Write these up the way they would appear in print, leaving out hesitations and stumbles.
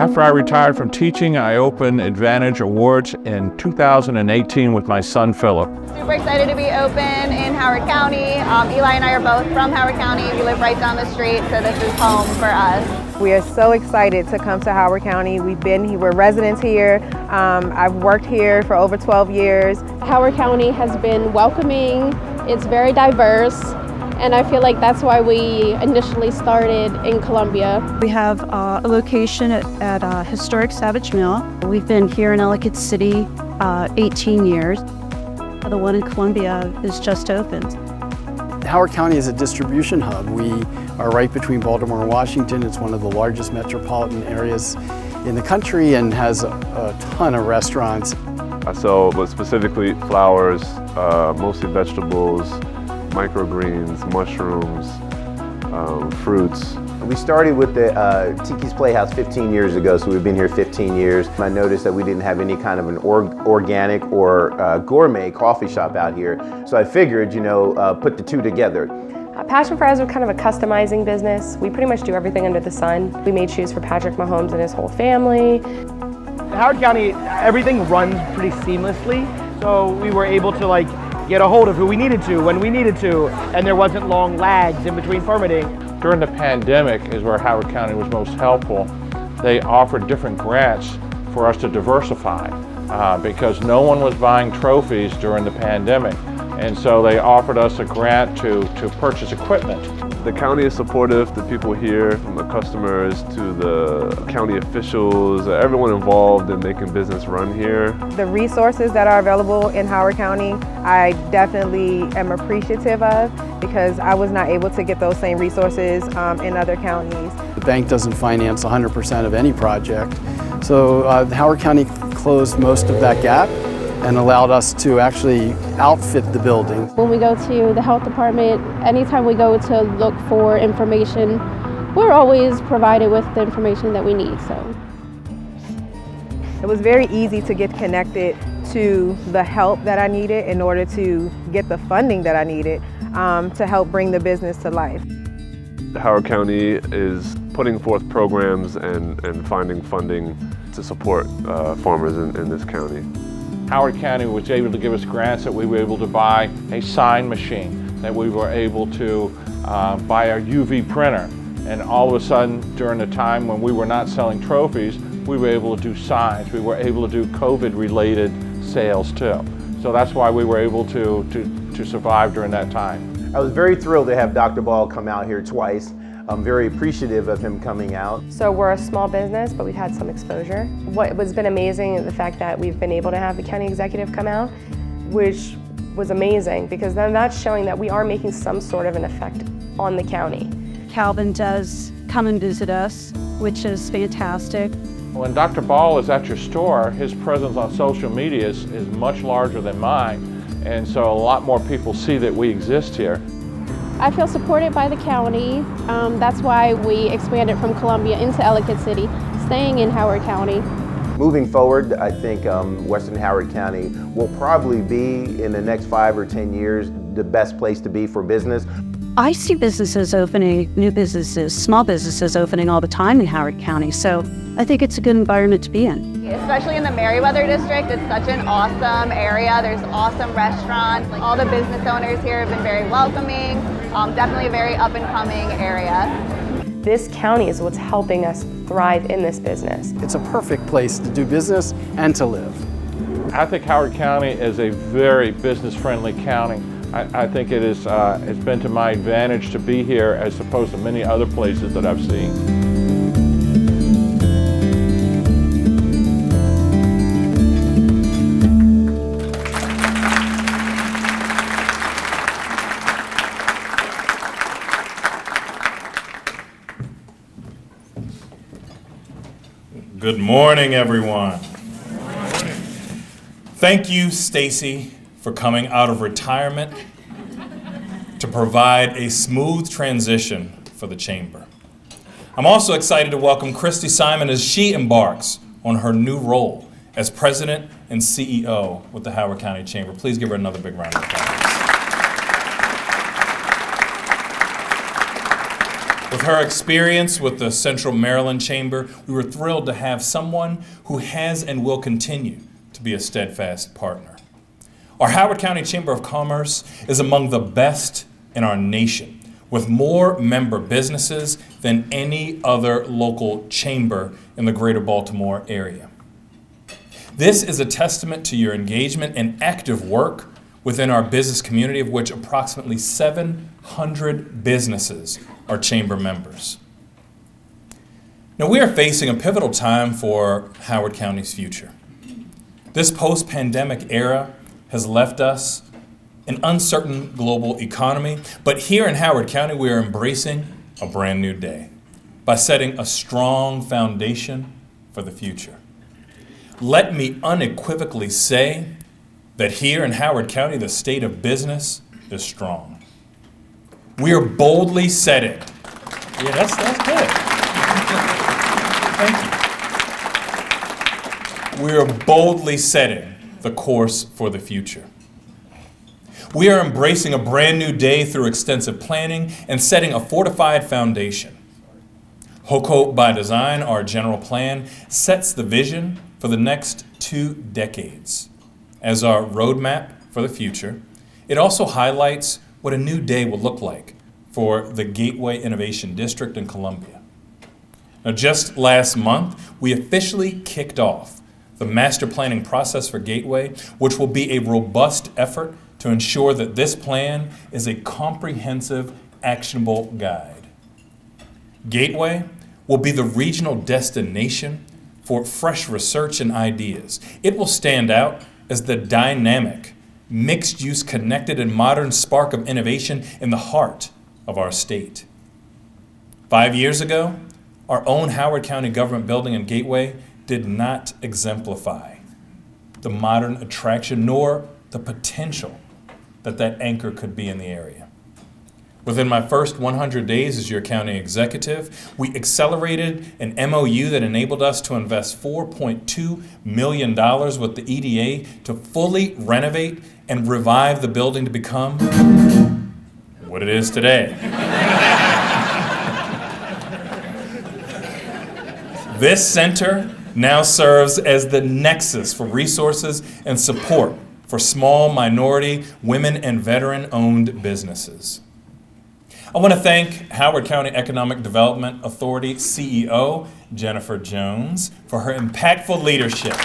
After I retired from teaching, I opened Advantage Awards in 2018 with my son, Philip. Super excited to be open in Howard County. Eli and I are both from Howard County. We live right down the street, so this is home for us. We are so excited to come to Howard County. We're residents here. I've worked here for over 12 years. Howard County has been welcoming. It's very diverse. And I feel like that's why we initially started in Columbia. We have a location at historic Savage Mill. We've been here in Ellicott City 18 years. The one in Columbia is just opened. Howard County is a distribution hub. We are right between Baltimore and Washington. It's one of the largest metropolitan areas in the country and has a ton of restaurants. I sell, but specifically flowers, mostly vegetables, microgreens, mushrooms, fruits. We started with the Tiki's Playhouse 15 years ago, so we've been here 15 years. I noticed that we didn't have any kind of an organic or gourmet coffee shop out here, so I figured, put the two together. Passion Fries was kind of a customizing business. We pretty much do everything under the sun. We made shoes for Patrick Mahomes and his whole family. In Howard County, everything runs pretty seamlessly, so we were able to get a hold of who we needed to, when we needed to, and there wasn't long lags in between permitting. During the pandemic is where Howard County was most helpful. They offered different grants for us to diversify because no one was buying trophies during the pandemic. And so they offered us a grant to purchase equipment. The county is supportive, the people here, from the customers to the county officials, everyone involved in making business run here. The resources that are available in Howard County, I definitely am appreciative of because I was not able to get those same resources in other counties. The bank doesn't finance 100% of any project, so Howard County closed most of that gap and allowed us to actually outfit the building. When we go to the health department, anytime we go to look for information, we're always provided with the information that we need. So it was very easy to get connected to the help that I needed in order to get the funding that I needed to help bring the business to life. Howard County is putting forth programs and finding funding to support farmers in this county. Howard County was able to give us grants that we were able to buy a sign machine, that we were able to buy a UV printer. And all of a sudden, during the time when we were not selling trophies, we were able to do signs. We were able to do COVID-related sales too. So that's why we were able to survive during that time. I was very thrilled to have Dr. Ball come out here twice. I'm very appreciative of him coming out. So we're a small business, but we've had some exposure. What has been amazing is the fact that we've been able to have the county executive come out, which was amazing because then that's showing that we are making some sort of an effect on the county. Calvin does come and visit us, which is fantastic. When Dr. Ball is at your store, his presence on social media is much larger than mine, and so a lot more people see that we exist here. I feel supported by the county. That's why we expanded from Columbia into Ellicott City, staying in Howard County. Moving forward, I think Western Howard County will probably be, in the next 5 or 10 years, the best place to be for business. I see businesses opening, new businesses, small businesses opening all the time in Howard County, so I think it's a good environment to be in. Especially in the Meriwether district, it's such an awesome area. There's awesome restaurants. All the business owners here have been very welcoming. Definitely a very up and coming area. This county is what's helping us thrive in this business. It's a perfect place to do business and to live. I think Howard County is a very business-friendly county. I think it's been to my advantage to be here as opposed to many other places that I've seen. Good morning, everyone. Thank you, Stacy, for coming out of retirement to provide a smooth transition for the Chamber. I'm also excited to welcome Christy Simon as she embarks on her new role as President and CEO with the Howard County Chamber. Please give her another big round of applause. With her experience with the Central Maryland Chamber, we were thrilled to have someone who has and will continue to be a steadfast partner. Our Howard County Chamber of Commerce is among the best in our nation, with more member businesses than any other local chamber in the greater Baltimore area. This is a testament to your engagement and active work within our business community, of which approximately 700 businesses are chamber members. Now, we are facing a pivotal time for Howard County's future. This post-pandemic era has left us an uncertain global economy, but here in Howard County, we are embracing a brand new day by setting a strong foundation for the future. Let me unequivocally say that here in Howard County, the state of business is strong. We are boldly setting. Yeah, that's good. Thank you. We are boldly setting the course for the future. We are embracing a brand new day through extensive planning and setting a fortified foundation. HOCO by Design, our general plan, sets the vision for the next 2 decades. As our roadmap for the future, it also highlights what a new day will look like for the Gateway Innovation District in Columbia. Now, just last month, we officially kicked off the master planning process for Gateway, which will be a robust effort to ensure that this plan is a comprehensive, actionable guide. Gateway will be the regional destination for fresh research and ideas. It will stand out as the dynamic, mixed-use, connected, and modern spark of innovation in the heart of our state. 5 years ago, our own Howard County government building in Gateway did not exemplify the modern attraction nor the potential that anchor could be in the area. Within my first 100 days as your county executive, we accelerated an MOU that enabled us to invest $4.2 million with the EDA to fully renovate and revive the building to become what it is today. This center now serves as the nexus for resources and support for small, minority, women, and veteran-owned businesses. I want to thank Howard County Economic Development Authority CEO Jennifer Jones for her impactful leadership.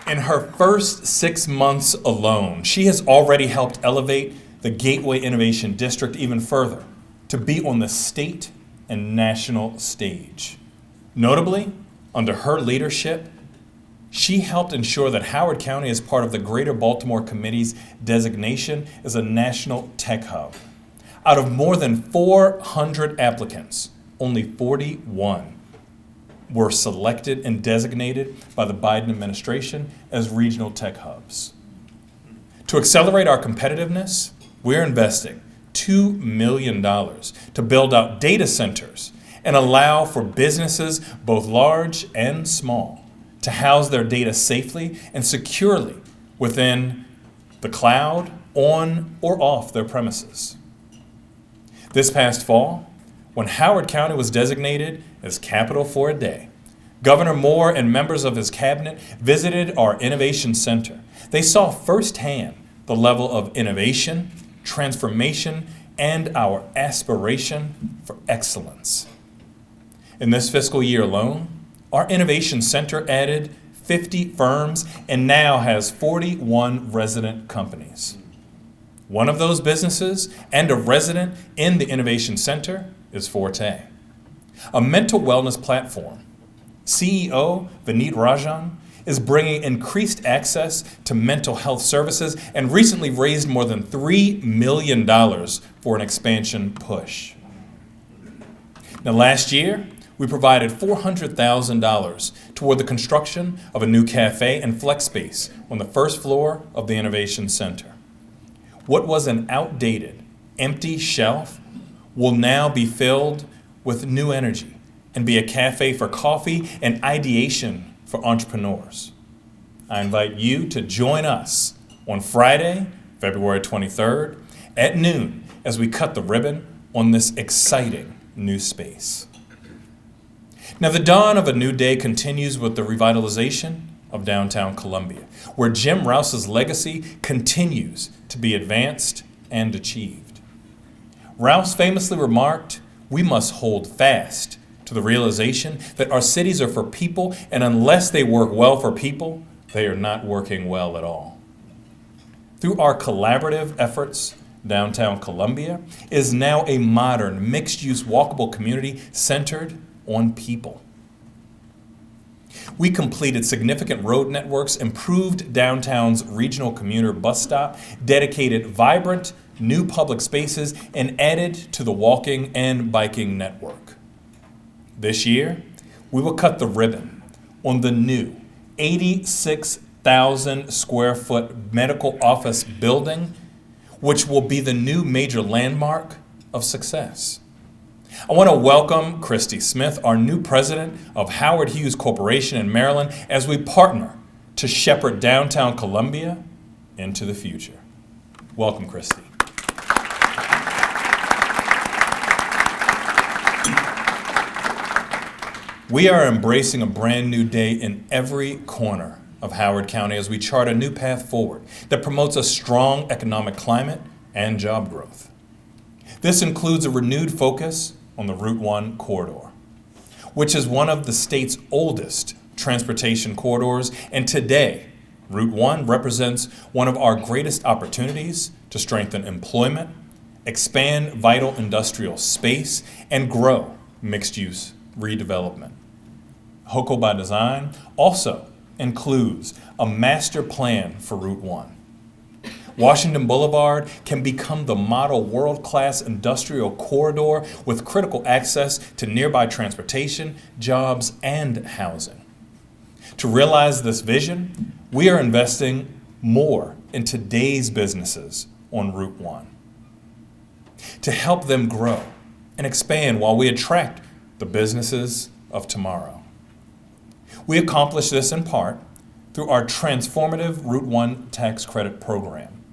In her first 6 months alone, she has already helped elevate the Gateway Innovation District even further to be on the state and national stage. Notably, under her leadership, she helped ensure that Howard County is part of the Greater Baltimore Committee's designation as a national tech hub. Out of more than 400 applicants, only 41 were selected and designated by the Biden administration as regional tech hubs. To accelerate our competitiveness, we're investing $2 million to build out data centers and allow for businesses, both large and small, to house their data safely and securely within the cloud, on or off their premises. This past fall, when Howard County was designated as capital for a day, Governor Moore and members of his cabinet visited our Innovation Center. They saw firsthand the level of innovation, transformation, and our aspiration for excellence. In this fiscal year alone, our Innovation Center added 50 firms and now has 41 resident companies. One of those businesses and a resident in the Innovation Center is Forte, a mental wellness platform. CEO Vineet Rajan is bringing increased access to mental health services and recently raised more than $3 million for an expansion push. Now, last year, we provided $400,000 toward the construction of a new cafe and flex space on the first floor of the Innovation Center. What was an outdated, empty shelf will now be filled with new energy and be a cafe for coffee and ideation for entrepreneurs. I invite you to join us on Friday, February 23rd at noon as we cut the ribbon on this exciting new space. Now, the dawn of a new day continues with the revitalization of downtown Columbia, where Jim Rouse's legacy continues to be advanced and achieved. Rouse famously remarked, "We must hold fast to the realization that our cities are for people, and unless they work well for people, they are not working well at all." Through our collaborative efforts, downtown Columbia is now a modern, mixed-use, walkable community centered on people. We completed significant road networks, improved downtown's regional commuter bus stop, dedicated vibrant new public spaces, and added to the walking and biking network. This year, we will cut the ribbon on the new 86,000 square foot medical office building, which will be the new major landmark of success. I want to welcome Christy Smith, our new president of Howard Hughes Corporation in Maryland, as we partner to shepherd downtown Columbia into the future. Welcome, Christy. We are embracing a brand new day in every corner of Howard County as we chart a new path forward that promotes a strong economic climate and job growth. This includes a renewed focus on the Route 1 corridor, which is one of the state's oldest transportation corridors, and today, Route 1 represents one of our greatest opportunities to strengthen employment, expand vital industrial space, and grow mixed-use redevelopment. HOCO by Design also includes a master plan for Route 1. Washington Boulevard can become the model world-class industrial corridor with critical access to nearby transportation, jobs, and housing. To realize this vision, we are investing more in today's businesses on Route 1 to help them grow and expand while we attract the businesses of tomorrow. We accomplish this in part through our transformative Route 1 tax credit program,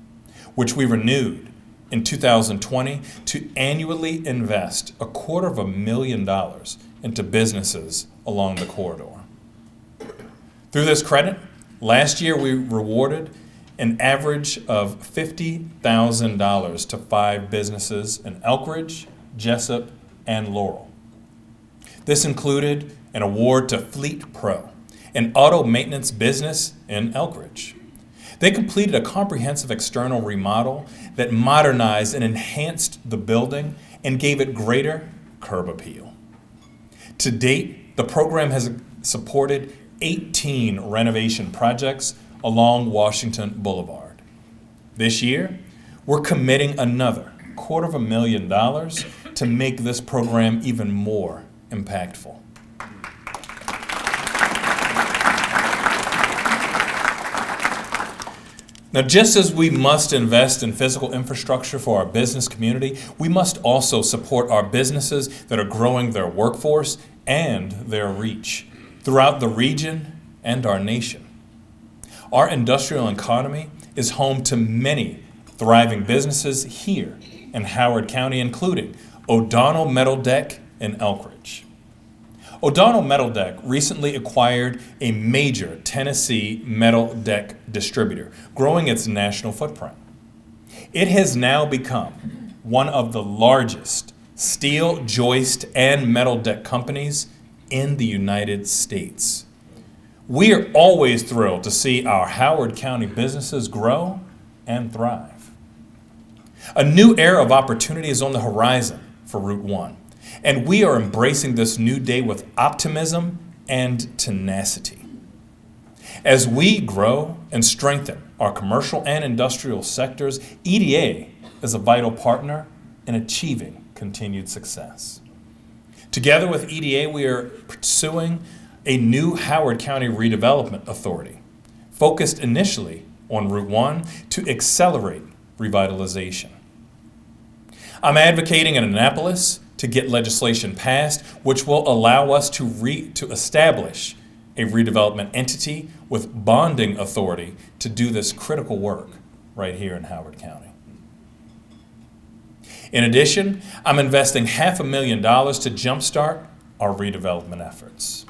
which we renewed in 2020 to annually invest $250,000 into businesses along the corridor. Through this credit, last year we rewarded an average of $50,000 to 5 businesses in Elkridge, Jessup, and Laurel. This included an award to Fleet Pro, an auto maintenance business in Elkridge. They completed a comprehensive external remodel that modernized and enhanced the building and gave it greater curb appeal. To date, the program has supported 18 renovation projects along Washington Boulevard. This year, we're committing another $250,000 to make this program even more impactful. Now, just as we must invest in physical infrastructure for our business community, we must also support our businesses that are growing their workforce and their reach throughout the region and our nation. Our industrial economy is home to many thriving businesses here in Howard County, including O'Donnell Metal Deck in Elkridge. O'Donnell Metal Deck recently acquired a major Tennessee metal deck distributor, growing its national footprint. It has now become one of the largest steel, joist, and metal deck companies in the United States. We are always thrilled to see our Howard County businesses grow and thrive. A new era of opportunity is on the horizon for Route 1. And we are embracing this new day with optimism and tenacity. As we grow and strengthen our commercial and industrial sectors, EDA is a vital partner in achieving continued success. Together with EDA, we are pursuing a new Howard County Redevelopment Authority, focused initially on Route 1 to accelerate revitalization. I'm advocating in Annapolis to get legislation passed, which will allow us to establish a redevelopment entity with bonding authority to do this critical work right here in Howard County. In addition, I'm investing $500,000 to jumpstart our redevelopment efforts.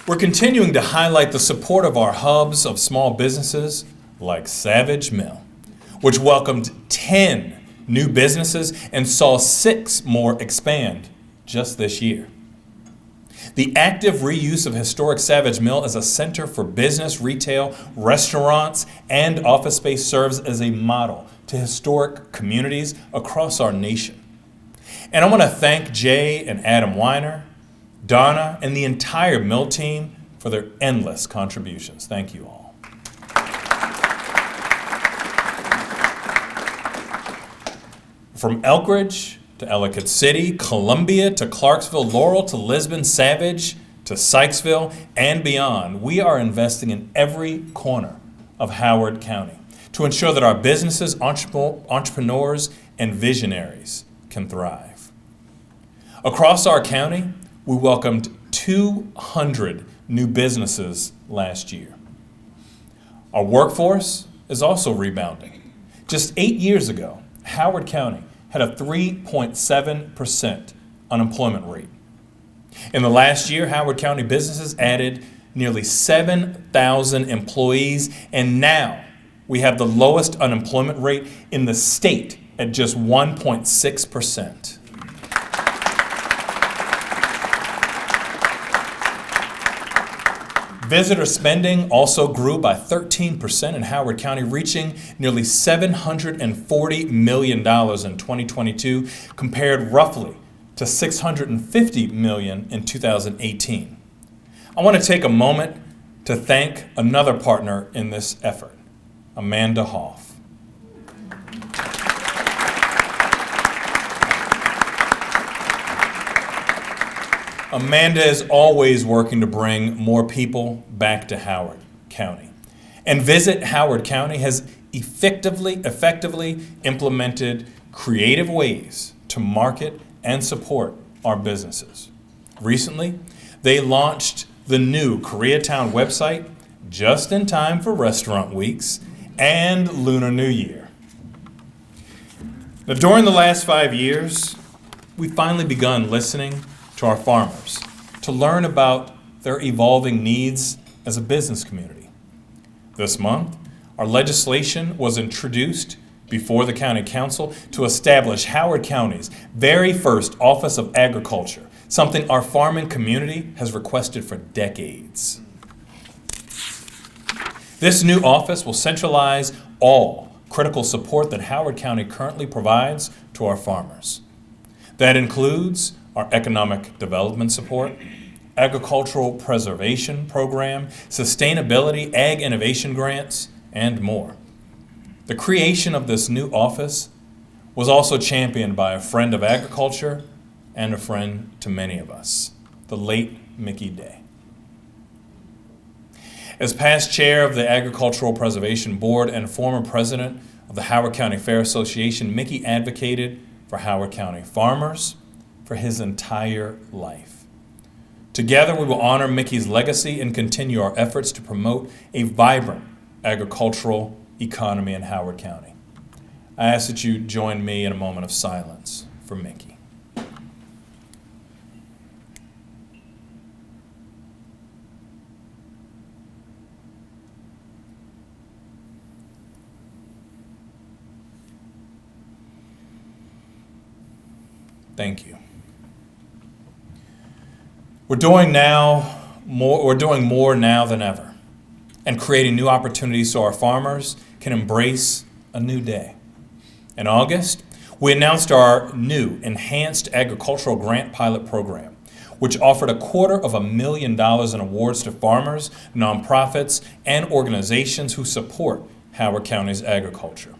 We're continuing to highlight the support of our hubs of small businesses like Savage Mill, which welcomed 10 new businesses and saw 6 more expand just this year. The active reuse of historic Savage Mill as a center for business, retail, restaurants, and office space serves as a model to historic communities across our nation. And I want to thank Jay and Adam Weiner, Donna, and the entire Mill team for their endless contributions. Thank you all. From Elkridge to Ellicott City, Columbia to Clarksville, Laurel to Lisbon, Savage to Sykesville, and beyond, we are investing in every corner of Howard County to ensure that our businesses, entrepreneurs, and visionaries can thrive. Across our county, we welcomed 200 new businesses last year. Our workforce is also rebounding. Just 8 years ago, Howard County had a 3.7% unemployment rate. In the last year, Howard County businesses added nearly 7,000 employees, and now we have the lowest unemployment rate in the state at just 1.6%. Visitor spending also grew by 13% in Howard County, reaching nearly $740 million in 2022, compared roughly to $650 million in 2018. I want to take a moment to thank another partner in this effort, Amanda Hoff. Amanda is always working to bring more people back to Howard County. And Visit Howard County has effectively implemented creative ways to market and support our businesses. Recently, they launched the new Koreatown website just in time for Restaurant Weeks and Lunar New Year. Now, during the last 5 years, we've finally begun listening to our farmers to learn about their evolving needs as a business community. This month, our legislation was introduced before the County Council to establish Howard County's very first Office of Agriculture, something our farming community has requested for decades. This new office will centralize all critical support that Howard County currently provides to our farmers. That includes our economic development support, agricultural preservation program, sustainability, ag innovation grants, and more. The creation of this new office was also championed by a friend of agriculture and a friend to many of us, the late Mickey Day. As past chair of the Agricultural Preservation Board and former president of the Howard County Fair Association, Mickey advocated for Howard County farmers for his entire life. Together, we will honor Mickey's legacy and continue our efforts to promote a vibrant agricultural economy in Howard County. I ask that you join me in a moment of silence for Mickey. Thank you. We're doing more now than ever, and creating new opportunities so our farmers can embrace a new day. In August, we announced our new Enhanced Agricultural Grant Pilot Program, which offered $250,000 in awards to farmers, nonprofits, and organizations who support Howard County's agriculture.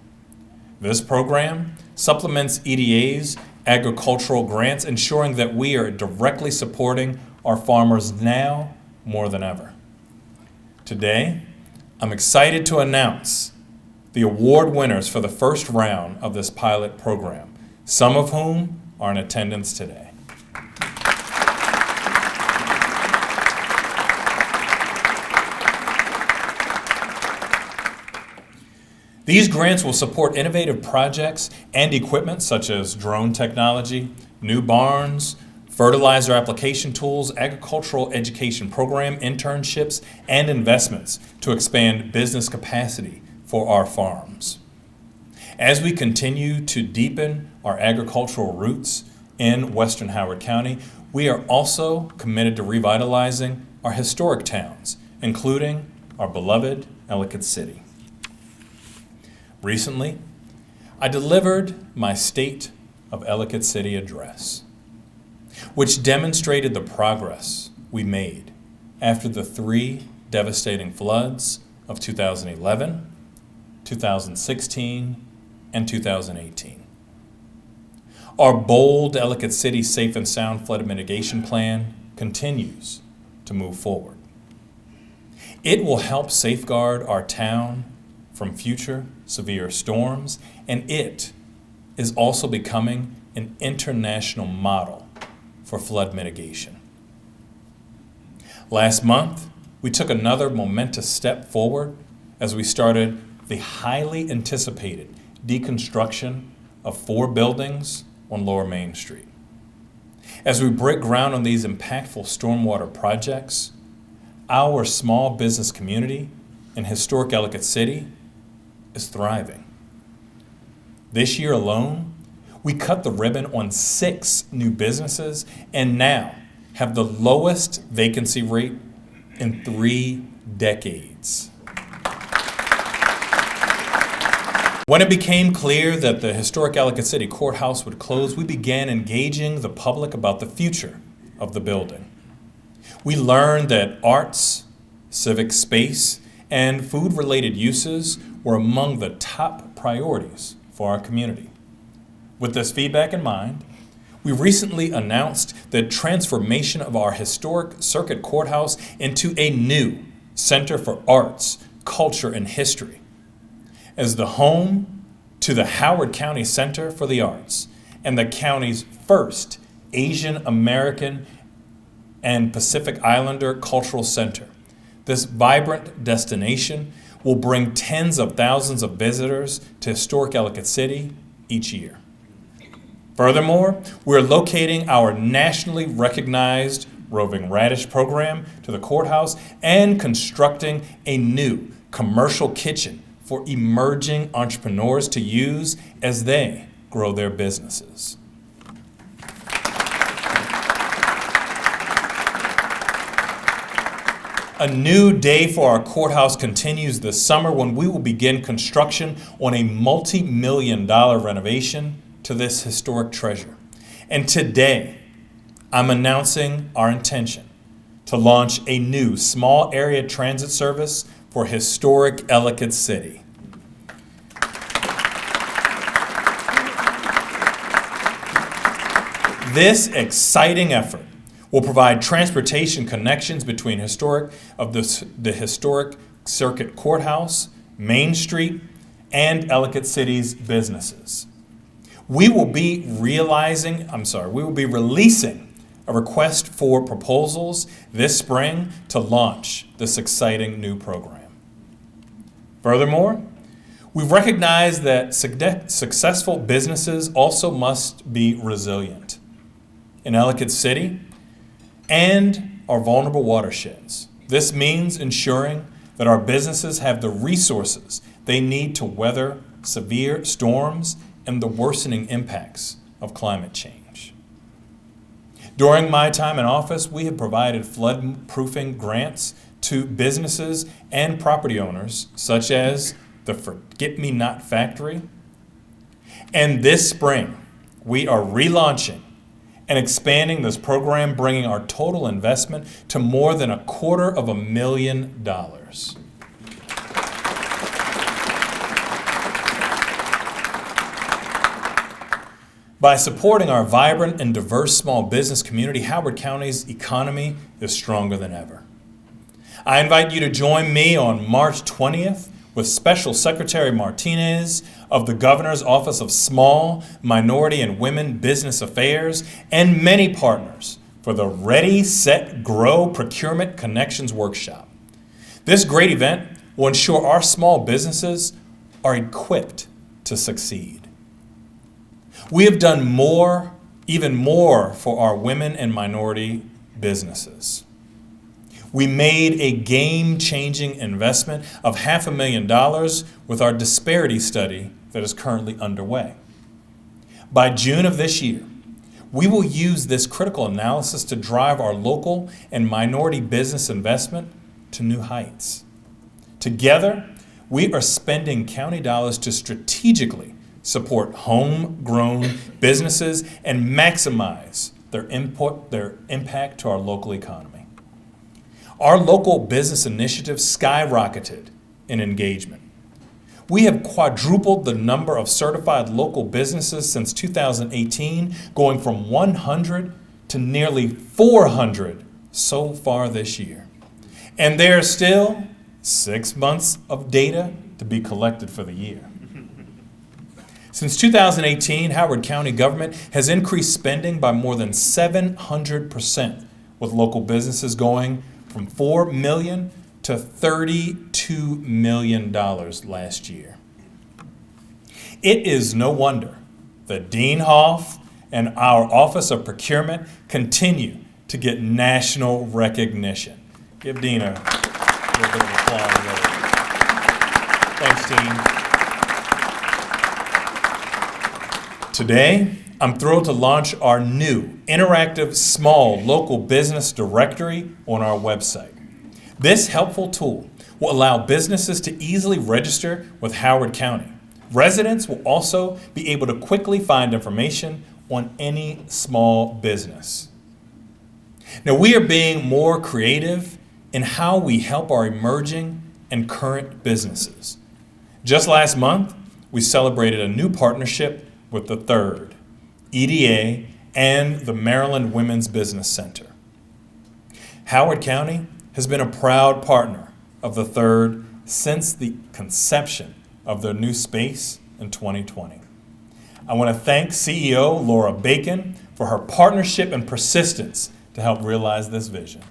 This program supplements EDA's agricultural grants, ensuring that we are directly supporting our farmers now more than ever. Today, I'm excited to announce the award winners for the first round of this pilot program, some of whom are in attendance today. These grants will support innovative projects and equipment such as drone technology, new barns, fertilizer application tools, agricultural education program, internships, and investments to expand business capacity for our farms. As we continue to deepen our agricultural roots in Western Howard County, we are also committed to revitalizing our historic towns, including our beloved Ellicott City. Recently, I delivered my State of Ellicott City address, which demonstrated the progress we made after the 3 devastating floods of 2011, 2016, and 2018. Our bold Ellicott City Safe and Sound Flood Mitigation Plan continues to move forward. It will help safeguard our town from future severe storms, and it is also becoming an international model for flood mitigation. Last month, we took another momentous step forward as we started the highly anticipated deconstruction of 4 buildings on Lower Main Street. As we break ground on these impactful stormwater projects, our small business community in historic Ellicott City is thriving. This year alone, we cut the ribbon on 6 new businesses and now have the lowest vacancy rate in 3 decades. When it became clear that the historic Ellicott City Courthouse would close, we began engaging the public about the future of the building. We learned that arts, civic space, and food-related uses were among the top priorities for our community. With this feedback in mind, we recently announced the transformation of our historic Circuit Courthouse into a new Center for Arts, Culture, and History. As the home to the Howard County Center for the Arts and the county's first Asian American and Pacific Islander Cultural Center, this vibrant destination will bring tens of thousands of visitors to historic Ellicott City each year. Furthermore, we're locating our nationally recognized Roving Radish program to the courthouse and constructing a new commercial kitchen for emerging entrepreneurs to use as they grow their businesses. A new day for our courthouse continues this summer when we will begin construction on a multi-million-dollar renovation to this historic treasure. And today, I'm announcing our intention to launch a new small area transit service for historic Ellicott City. This exciting effort will provide transportation connections between the historic Circuit Courthouse, Main Street, and Ellicott City's businesses. We will be releasing a request for proposals this spring to launch this exciting new program. Furthermore, we recognize that successful businesses also must be resilient. In Ellicott City and our vulnerable watersheds, this means ensuring that our businesses have the resources they need to weather severe storms and the worsening impacts of climate change. During my time in office, we have provided flood-proofing grants to businesses and property owners, such as the Forget-Me-Not Factory. And this spring, we are relaunching and expanding this program, bringing our total investment to more than $250,000. By supporting our vibrant and diverse small business community, Howard County's economy is stronger than ever. I invite you to join me on March 20th with Special Secretary Martinez of the Governor's Office of Small, Minority, and Women Business Affairs, and many partners for the Ready, Set, Grow Procurement Connections Workshop. This great event will ensure our small businesses are equipped to succeed. We have done more, even more, for our women and minority businesses. We made a game-changing investment of $500,000 with our disparity study that is currently underway. By June of this year, we will use this critical analysis to drive our local and minority business investment to new heights. Together, we are spending county dollars to strategically support homegrown businesses and maximize their impact to our local economy. Our local business initiative skyrocketed in engagement. We have quadrupled the number of certified local businesses since 2018, going from 100 to nearly 400 so far this year. And there are still 6 months of data to be collected for the year. Since 2018, Howard County government has increased spending by more than 700%, with local businesses going from $4 million to $32 million last year. It is no wonder that Dean Hoff and our Office of Procurement continue to get national recognition. Give Dean a little bit of applause there. Thanks, Dean. Today, I'm thrilled to launch our new interactive small local business directory on our website. This helpful tool will allow businesses to easily register with Howard County. Residents will also be able to quickly find information on any small business. Now, we are being more creative in how we help our emerging and current businesses. Just last month, we celebrated a new partnership with the Third, EDA, and the Maryland Women's Business Center. Howard County has been a proud partner of the Third since the conception of their new space in 2020. I want to thank CEO Laura Bacon for her partnership and persistence to help realize this vision.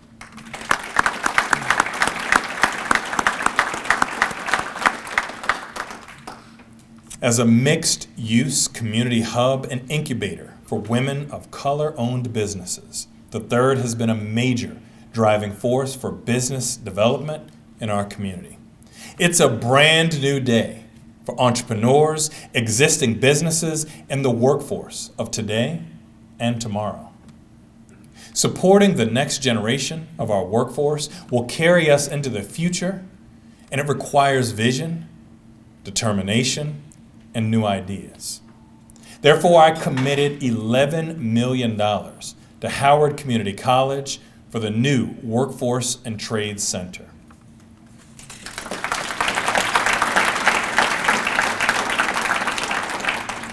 As a mixed-use community hub and incubator for women of color-owned businesses, the Third has been a major driving force for business development in our community. It's a brand new day for entrepreneurs, existing businesses, and the workforce of today and tomorrow. Supporting the next generation of our workforce will carry us into the future, and it requires vision, determination, and new ideas. Therefore, I committed $11 million to Howard Community College for the new Workforce and Trades Center.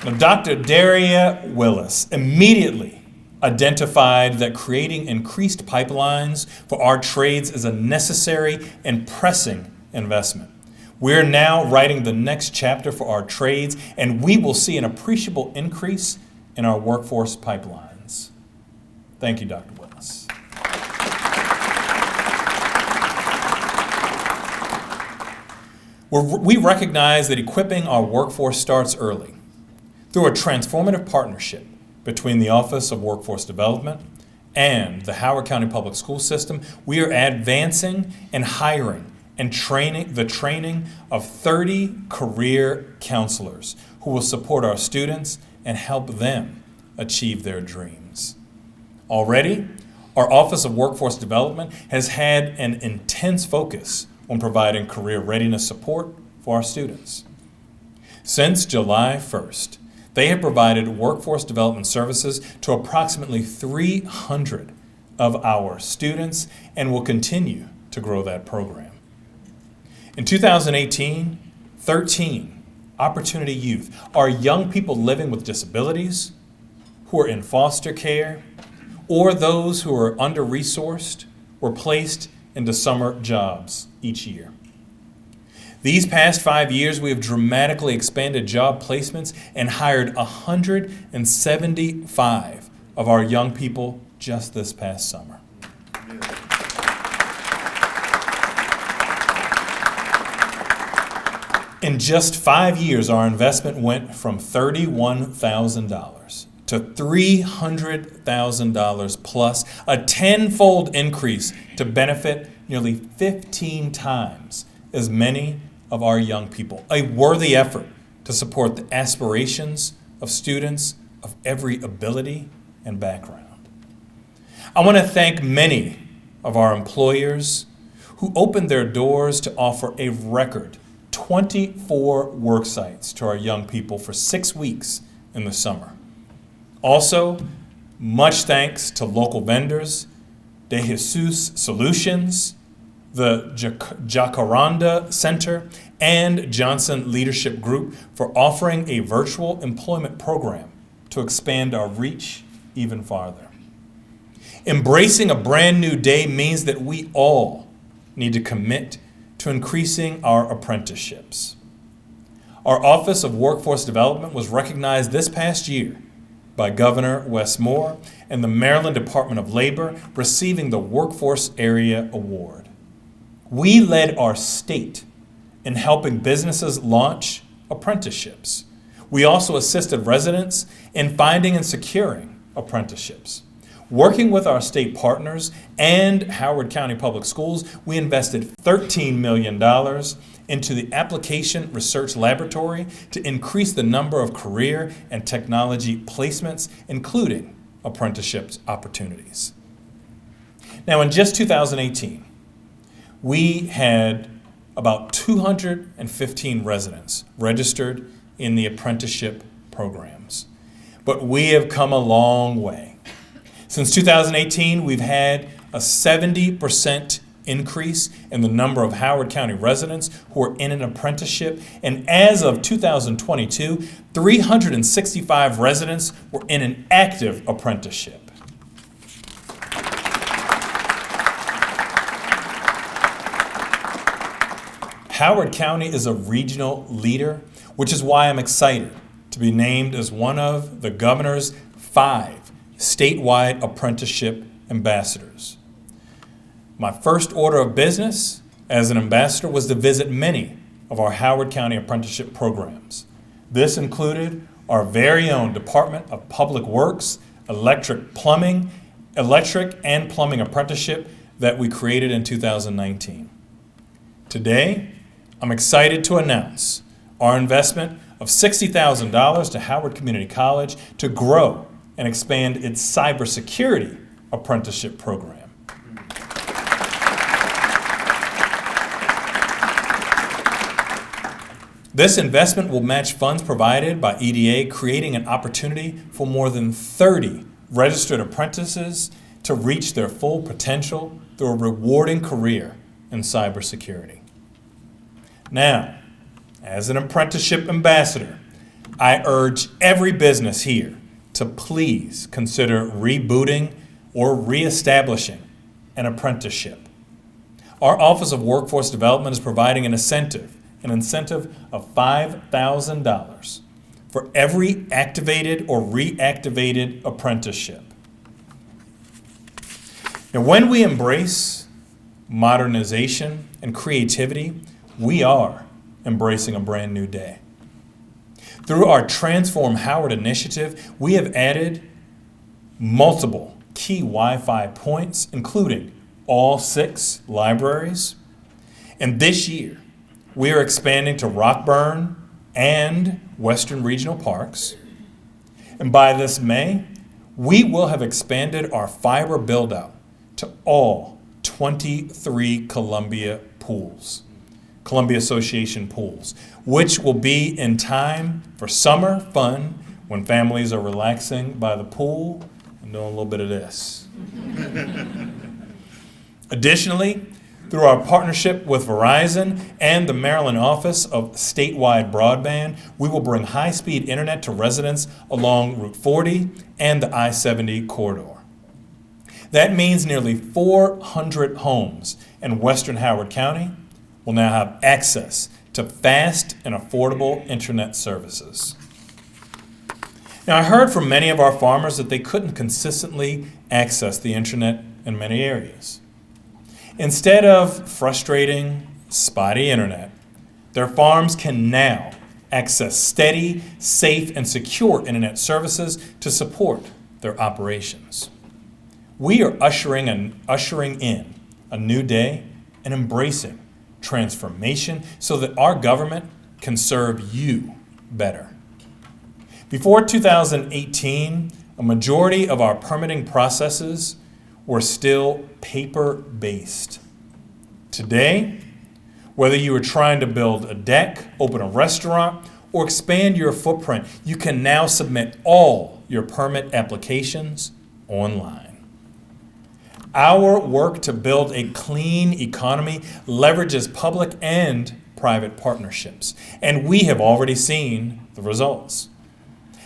Now, Dr. Daria Willis immediately identified that creating increased pipelines for our trades is a necessary and pressing investment. We're now writing the next chapter for our trades, and we will see an appreciable increase in our workforce pipelines. Thank you, Dr. Willis. We recognize that equipping our workforce starts early. Through a transformative partnership between the Office of Workforce Development and the Howard County Public School System, we are advancing and hiring and training of 30 career counselors who will support our students and help them achieve their dreams. Already, our Office of Workforce Development has had an intense focus on providing career readiness support for our students. Since July 1st, they have provided workforce development services to approximately 300 of our students and will continue to grow that program. In 2018, 13 Opportunity Youth are young people living with disabilities, who are in foster care, or those who are under-resourced were placed into summer jobs each year. These past 5 years, we have dramatically expanded job placements and hired 175 of our young people just this past summer. In just 5 years, our investment went from $31,000 to $300,000 plus, a tenfold increase to benefit nearly 15 times as many of our young people. A worthy effort to support the aspirations of students of every ability and background. I want to thank many of our employers who opened their doors to offer a record 24 work sites to our young people for 6 weeks in the summer. Also, much thanks to local vendors, De Jesus Solutions, the Jacaranda Center, and Johnson Leadership Group for offering a virtual employment program to expand our reach even farther. Embracing a brand new day means that we all need to commit to increasing our apprenticeships. Our Office of Workforce Development was recognized this past year by Governor Wes Moore and the Maryland Department of Labor, receiving the Workforce Area Award. We led our state in helping businesses launch apprenticeships. We also assisted residents in finding and securing apprenticeships. Working with our state partners and Howard County Public Schools, we invested $13 million into the Application Research Laboratory to increase the number of career and technology placements, including apprenticeships opportunities. Now, in just 2018, we had about 215 residents registered in the apprenticeship programs. But we have come a long way. Since 2018, we've had a 70% increase in the number of Howard County residents who are in an apprenticeship. And as of 2022, 365 residents were in an active apprenticeship. Howard County is a regional leader, which is why I'm excited to be named as one of the governor's 5 statewide apprenticeship ambassadors. My first order of business as an ambassador was to visit many of our Howard County apprenticeship programs. This included our very own Department of Public Works, electric and plumbing apprenticeship that we created in 2019. Today, I'm excited to announce our investment of $60,000 to Howard Community College to grow and expand its cybersecurity apprenticeship program. This investment will match funds provided by EDA, creating an opportunity for more than 30 registered apprentices to reach their full potential through a rewarding career in cybersecurity. Now, as an apprenticeship ambassador, I urge every business here to please consider rebooting or reestablishing an apprenticeship. Our Office of Workforce Development is providing an incentive of $5,000 for every activated or reactivated apprenticeship. Now, when we embrace modernization and creativity, we are embracing a brand new day. Through our Transform Howard initiative, we have added multiple key Wi-Fi points, including all 6 libraries. And this year, we are expanding to Rockburn and Western Regional Parks. And by this May, we will have expanded our fiber build-out to all 23 Columbia Association pools, which will be in time for summer fun when families are relaxing by the pool and doing a little bit of this. Additionally, through our partnership with Verizon and the Maryland Office of Statewide Broadband, we will bring high-speed internet to residents along Route 40 and the I-70 corridor. That means nearly 400 homes in Western Howard County will now have access to fast and affordable internet services. Now, I heard from many of our farmers that they couldn't consistently access the internet in many areas. Instead of frustrating, spotty internet, Their farms can now access steady, safe, and secure internet services to support their operations. We are ushering in a new day and embracing transformation so that our government can serve you better. Before 2018, a majority of our permitting processes were still paper-based. Today, whether you are trying to build a deck, open a restaurant, or expand your footprint, you can now submit all your permit applications online. Our work to build a clean economy leverages public and private partnerships, and we have already seen the results.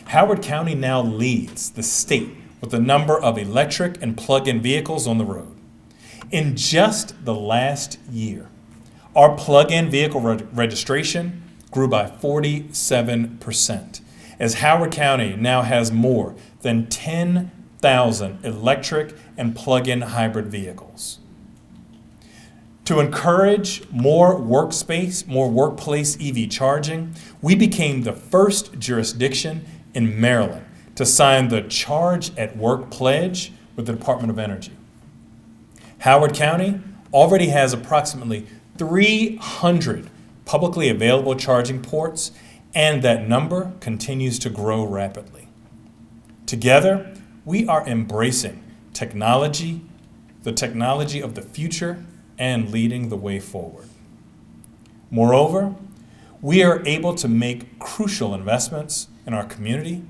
Howard County now leads the state with the number of electric and plug-in vehicles on the road. In just the last year, our plug-in vehicle registration grew by 47%, as Howard County now has more than 10,000 electric and plug-in hybrid vehicles. To encourage more workplace EV charging, we became the first jurisdiction in Maryland to sign the Charge at Work pledge with the Department of Energy. Howard County already has approximately 300 publicly available charging ports, and that number continues to grow rapidly. Together, we are embracing technology, the technology of the future, and leading the way forward. Moreover, we are able to make crucial investments in our community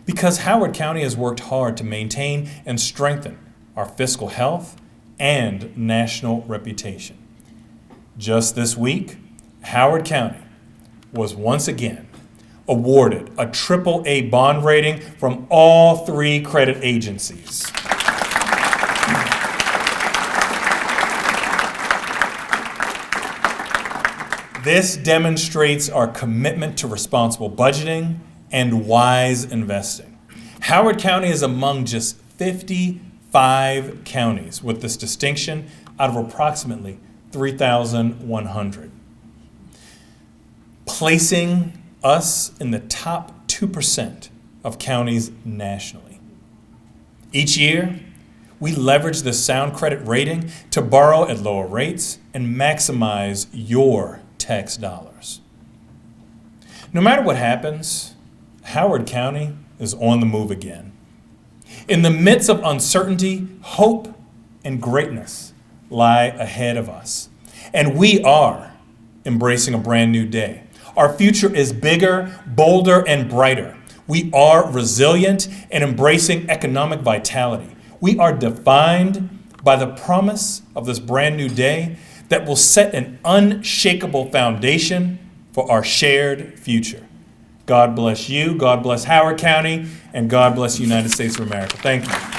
because Howard County has worked hard to maintain and strengthen our fiscal health and national reputation. Just this week, Howard County was once again awarded a AAA bond rating from all 3 credit agencies. This demonstrates our commitment to responsible budgeting and wise investing. Howard County is among just 55 counties with this distinction out of approximately 3,100, placing us in the top 2% of counties nationally. Each year, we leverage the Sound Credit rating to borrow at lower rates and maximize your tax dollars. No matter what happens, Howard County is on the move again. In the midst of uncertainty, hope and greatness lie ahead of us, and we are embracing a brand new day. Our future is bigger, bolder, and brighter. We are resilient and embracing economic vitality. We are defined by the promise of this brand new day that will set an unshakable foundation for our shared future. God bless you, God bless Howard County, and God bless the United States of America. Thank you.